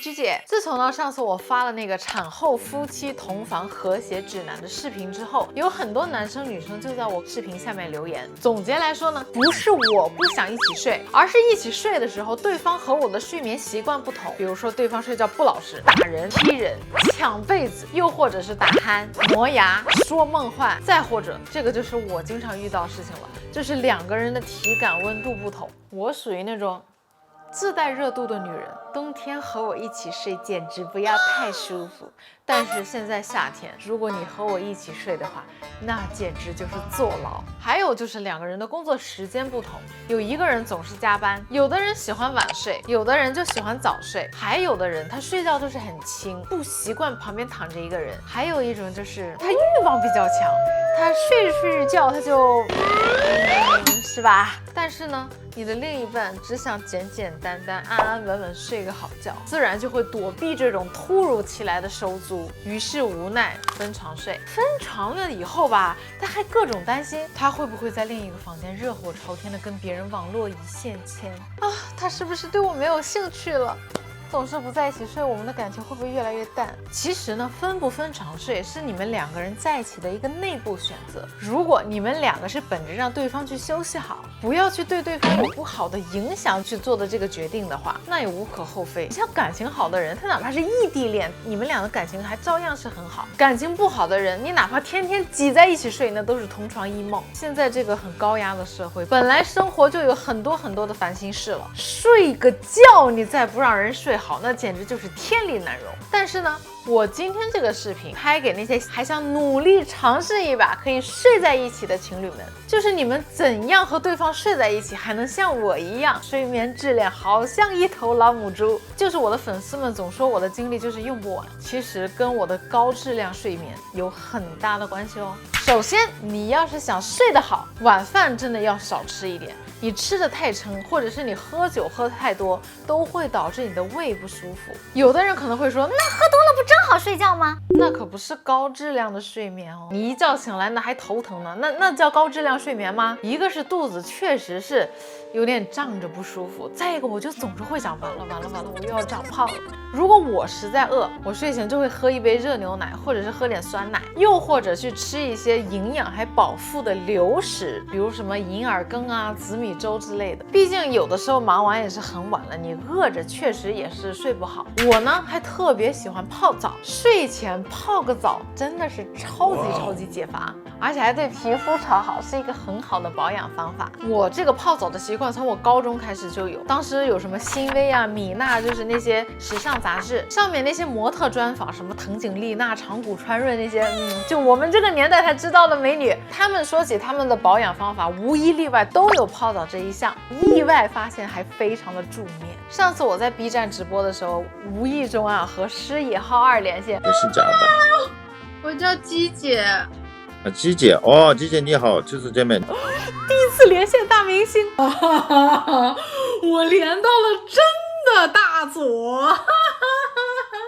鞠姐，自从呢上次我发了那个产后夫妻同房和谐指南的视频之后，有很多男生女生就在我视频下面留言。总结来说呢，不是我不想一起睡，而是一起睡的时候，对方和我的睡眠习惯不同。比如说对方睡觉不老实，打人、踢人、抢被子，又或者是打鼾、磨牙、说梦话，再或者这个就是我经常遇到的事情了，就是两个人的体感温度不同。我属于那种自带热度的女人，冬天和我一起睡简直不要太舒服。但是现在夏天，如果你和我一起睡的话，那简直就是坐牢。还有就是两个人的工作时间不同，有一个人总是加班，有的人喜欢晚睡，有的人就喜欢早睡，还有的人他睡觉都是很轻，不习惯旁边躺着一个人。还有一种就是他欲望比较强，他睡着睡着觉他就，是吧？但是呢，你的另一半只想简简单单、安安稳稳睡个好觉，自然就会躲避这种突如其来的收租，于是无奈分床睡。分床了以后吧，他还各种担心他会不会在另一个房间热火朝天的跟别人网络一线牵啊，他是不是对我没有兴趣了？总是不在一起睡，我们的感情会不会越来越淡？其实呢，分不分床睡是你们两个人在一起的一个内部选择。如果你们两个是本着让对方去休息好，不要去对对方有不好的影响去做的这个决定的话，那也无可厚非。像感情好的人，他哪怕是异地恋，你们俩的感情还照样是很好。感情不好的人，你哪怕天天挤在一起睡，那都是同床异梦。现在这个很高压的社会，本来生活就有很多的烦心事了，睡个觉你再不让人睡好，那简直就是天理难容。但是呢，我今天这个视频拍给那些还想努力尝试一把可以睡在一起的情侣们，就是你们怎样和对方睡在一起，还能像我一样睡眠质量好像一头老母猪。就是我的粉丝们总说我的精力就是用不完，其实跟我的高质量睡眠有很大的关系哦。首先，你要是想睡得好，晚饭真的要少吃一点。你吃的太撑，或者是你喝酒喝的太多，都会导致你的胃不舒服。有的人可能会说，那喝多了不正好睡觉吗？那可不是高质量的睡眠哦，你一觉醒来那还头疼呢，那叫高质量睡眠吗？一个是肚子确实是有点胀着不舒服，再一个我就总是会想，完了，我又要长胖了。如果我实在饿，我睡前就会喝一杯热牛奶，或者是喝点酸奶，又或者去吃一些营养还饱腹的流食，比如什么银耳羹啊、紫米粥之类的。毕竟有的时候忙完也是很晚了，你饿着确实也是睡不好。我呢还特别喜欢泡澡，睡前泡个澡真的是超级解乏，而且还对皮肤超好，是一个很好的保养方法。我这个泡澡的习惯从我高中开始就有，当时有什么新薇啊、米娜，就是那些时尚杂志上面那些模特专访，什么藤井丽娜、长谷川润那些，就我们这个年代才知道的美女，她们说起她们的保养方法，无一例外都有泡澡这一项，意外发现还非常的助眠。上次我在 B 站直播的时候，无意中啊和师野浩二连线，也是假的。我叫鸡姐。鸡姐哦，鸡姐你好，就是这边。第一次连线大明星，我连到了真的大佐。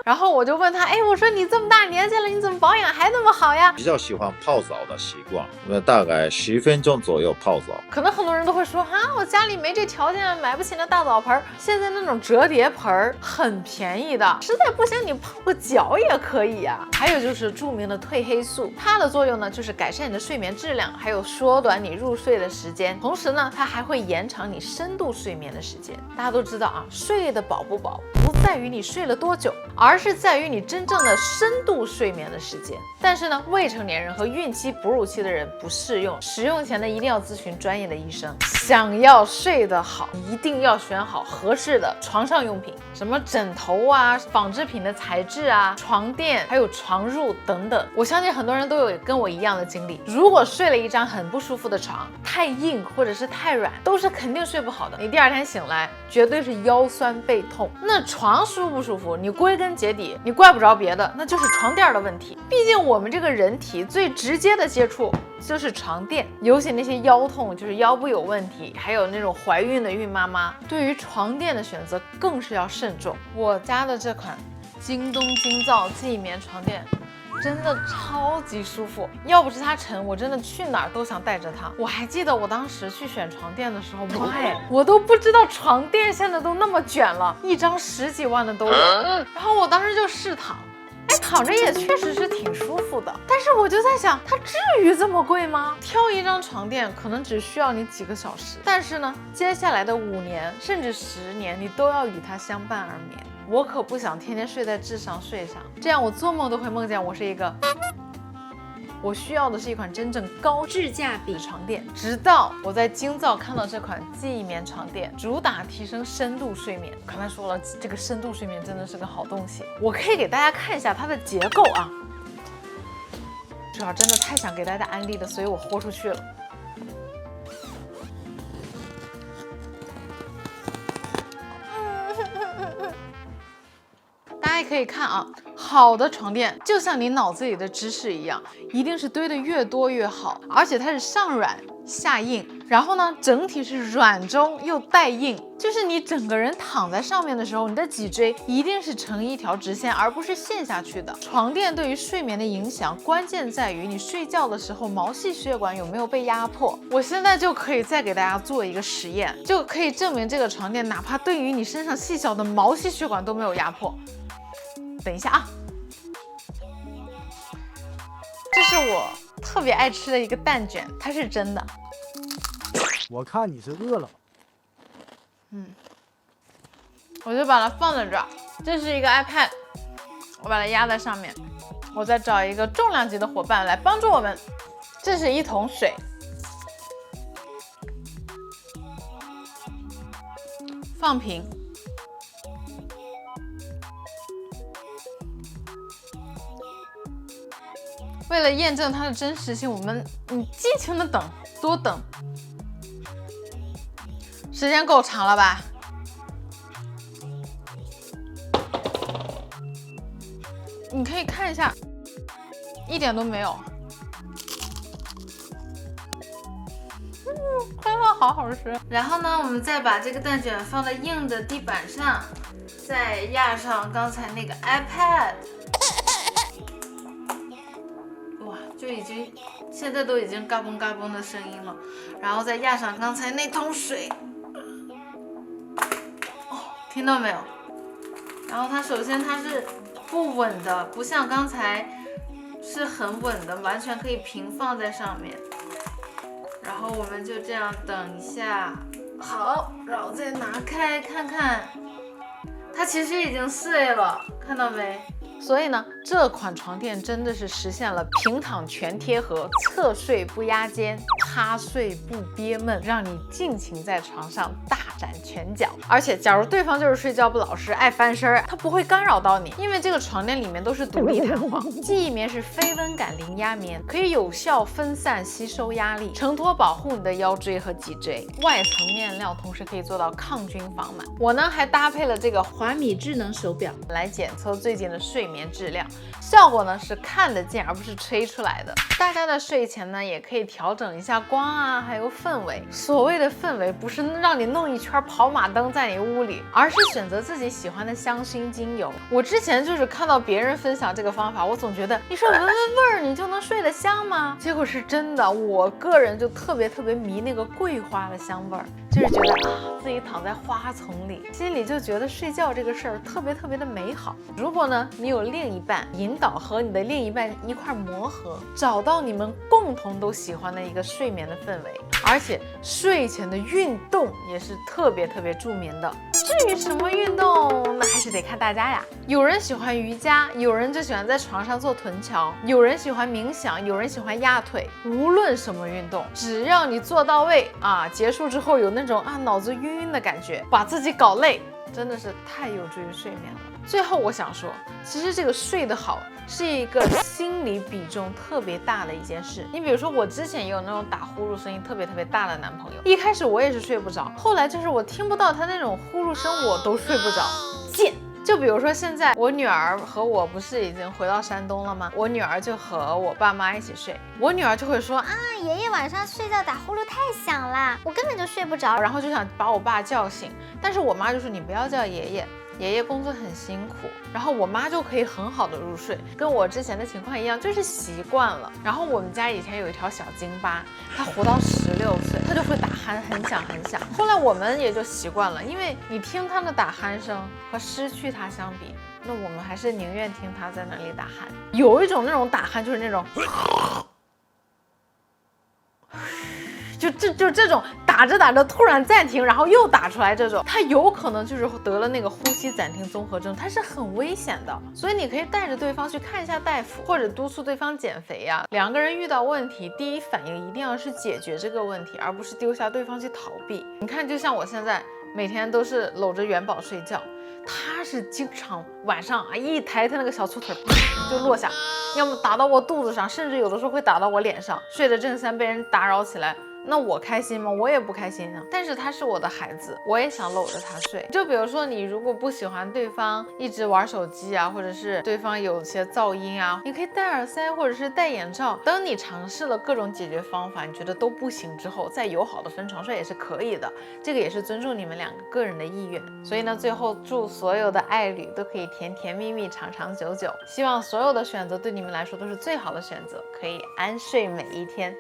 然后我就问他，我说你这么大年纪了，你怎么保养还那么好呀？比较喜欢泡澡的习惯，大概10分钟左右泡澡。可能很多人都会说，我家里没这条件，买不起那大澡盆。现在那种折叠盆很便宜的，实在不行你泡个脚也可以呀。还有就是著名的褪黑素，它的作用呢就是改善你的睡眠质量，还有缩短你入睡的时间，同时呢它还会延长你深度睡眠的时间。大家都知道啊，睡得饱不饱不在于你睡了多久，而是在于你真正的深度睡眠的时间。但是呢，未成年人和孕期、哺乳期的人不适用，使用前呢一定要咨询专业的医生。想要睡得好，一定要选好合适的床上用品，什么枕头啊、纺织品的材质啊、床垫，还有床褥等等。我相信很多人都有跟我一样的经历，如果睡了一张很不舒服的床，太硬或者是太软，都是肯定睡不好的。你第二天醒来，绝对是腰酸背痛。那床舒不舒服，你归根结底你怪不着别的，那就是床垫的问题。毕竟我们这个人体最直接的接触就是床垫，尤其那些腰痛，就是腰部有问题，还有那种怀孕的孕妈妈，对于床垫的选择更是要慎重。我家的这款京东精造记忆棉床垫真的超级舒服。要不是它沉，我真的去哪儿都想带着它。我还记得我当时去选床垫的时候，妈呀，我都不知道床垫现在都那么卷了，一张10几万的都有。然后我当时就试躺。哎，躺着也确实是挺舒服的，但是我就在想，它至于这么贵吗？挑一张床垫可能只需要你几个小时，但是呢，接下来的5年甚至10年，你都要与它相伴而眠。我可不想天天睡在智商税上，这样我做梦都会梦见我是一个。我需要的是一款真正高质价比床垫，直到我在京造看到这款记忆棉床垫，主打提升深度睡眠。刚才说了，这个深度睡眠真的是个好东西，我可以给大家看一下它的结构啊。主要真的太想给大家安利了，所以我豁出去了。大家也可以看啊，好的床垫就像你脑子里的知识一样，一定是堆得越多越好，而且它是上软下硬，然后呢，整体是软中又带硬，就是你整个人躺在上面的时候，你的脊椎一定是成一条直线，而不是陷下去的。床垫对于睡眠的影响，关键在于你睡觉的时候毛细血管有没有被压迫。我现在就可以再给大家做一个实验，就可以证明这个床垫哪怕对于你身上细小的毛细血管都没有压迫。等一下啊，这是我特别爱吃的一个蛋卷，它是真的。我看你是饿了。我就把它放在这儿。这是一个 iPad， 我把它压在上面。我再找一个重量级的伙伴来帮助我们。这是一桶水，放平。为了验证它的真实性，我们尽情的等，多等。时间够长了吧？你可以看一下，一点都没有。真的好好吃。然后呢，我们再把这个蛋卷放在硬的地板上，再压上刚才那个 iPad。就已经现在都已经嘎嘣嘎嘣的声音了，然后再压上刚才那桶水，听到没有？然后它首先它是不稳的，不像刚才是很稳的，完全可以平放在上面。然后我们就这样等一下，好，然后再拿开看看，它其实已经碎了，看到没？所以呢，这款床垫真的是实现了平躺全贴合，侧睡不压肩，趴睡不憋闷，让你尽情在床上大展拳脚。而且，假如对方就是睡觉不老实，爱翻身，它不会干扰到你，因为这个床垫里面都是独立弹簧，记忆棉是非温感零压棉，可以有效分散吸收压力，承托保护你的腰椎和脊椎。外层面料同时可以做到抗菌防螨。我呢还搭配了这个华米智能手表来检测最近的睡眠质量，效果呢是看得见而不是吹出来的。大家的睡前呢也可以调整一下光啊，还有氛围。所谓的氛围不是让你弄一圈跑马灯在你屋里，而是选择自己喜欢的香薰精油。我之前就是看到别人分享这个方法，我总觉得你说闻闻味儿你就能睡得香吗？结果是真的，我个人就特别迷那个桂花的香味儿，就是觉得自己躺在花丛里，心里就觉得睡觉这个事儿特别的美好。如果呢你有另一半，引导和你的另一半一块磨合，找到你们共同都喜欢的一个睡眠的氛围。而且睡前的运动也是特别助眠的。至于什么运动，那还是得看大家呀。有人喜欢瑜伽，有人就喜欢在床上做臀桥，有人喜欢冥想，有人喜欢压腿。无论什么运动，只要你做到位啊，结束之后有那种脑子晕的感觉，把自己搞累，真的是太有助于睡眠了。最后我想说，其实这个睡得好是一个心理比重特别大的一件事。你比如说，我之前也有那种打呼噜声音特别大的男朋友，一开始我也是睡不着，后来就是我听不到他那种呼噜声，我都睡不着，贱。就比如说现在我女儿和我不是已经回到山东了吗？我女儿就和我爸妈一起睡，我女儿就会说啊，爷爷晚上睡觉打呼噜太响啦，我根本就睡不着，然后就想把我爸叫醒，但是我妈就说你不要叫爷爷。爷爷工作很辛苦，然后我妈就可以很好的入睡，跟我之前的情况一样，就是习惯了。然后我们家以前有一条小京巴，它活到16岁，它就会打鼾很响很响。后来我们也就习惯了，因为你听它的打鼾声和失去它相比，那我们还是宁愿听它在那里打鼾。有一种那种打鼾就是那种。就这种打着打着突然暂停，然后又打出来这种，它有可能就是得了那个呼吸暂停综合症，它是很危险的。所以你可以带着对方去看一下大夫，或者督促对方减肥呀。两个人遇到问题，第一反应一定要是解决这个问题，而不是丢下对方去逃避。你看，就像我现在每天都是搂着元宝睡觉，他是经常晚上啊一抬他那个小粗腿就落下，要么打到我肚子上，甚至有的时候会打到我脸上。睡得正香被人打扰起来，那我开心吗？我也不开心啊。但是他是我的孩子，我也想搂着他睡。就比如说你如果不喜欢对方一直玩手机啊，或者是对方有些噪音啊，你可以戴耳塞或者是戴眼罩。等你尝试了各种解决方法，你觉得都不行之后，再友好的分床睡也是可以的。这个也是尊重你们两个个人的意愿。所以呢，最后祝所有的爱侣都可以甜甜蜜蜜、长长久久。希望所有的选择对你们来说都是最好的选择，可以安睡每一天。